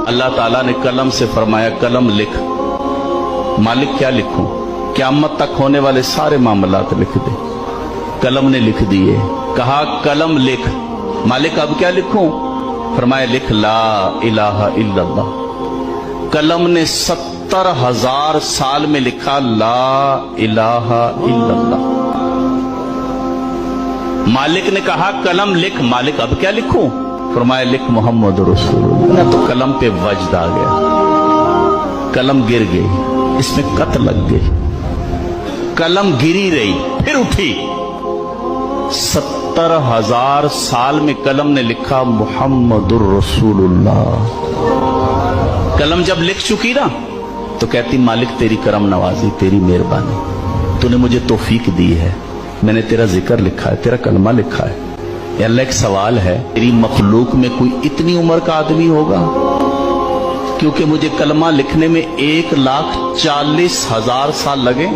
अल्लाह ताला ने कलम से फरमाया कलम लिख। मालिक क्या लिखूं? क़यामत तक होने वाले सारे मामलात लिख दे। कलम ने लिख दिए। कहा कलम लिख। मालिक अब क्या लिखूं? फरमाया लिख ला इलाहा इल्लल्लाह। कलम ने 70,000 साल में लिखा ला इलाहा इल्लल्लाह। मालिक ने कहा कलम लिख। मालिक अब क्या लिखूं? फरमाया लिख मोहम्मद रसूलुल्लाह। तो कलम पे वज्द आ गया, कलम गिर गई, इसमें कत लग गई। कलम गिरी रही, फिर उठी। 70,000 साल में कलम ने लिखा मोहम्मद रसूलुल्लाह। कलम जब लिख चुकी ना तो कहती मालिक तेरी करम नवाजी, तेरी मेहरबानी, तूने मुझे तौफीक दी है, मैंने तेरा जिक्र लिखा है, तेरा कलमा लिखा है। या अल्लाह एक सवाल है, तेरी मखलूक में कोई इतनी उम्र का आदमी होगा? क्योंकि मुझे कलमा लिखने में 1,40,000 साल लगे।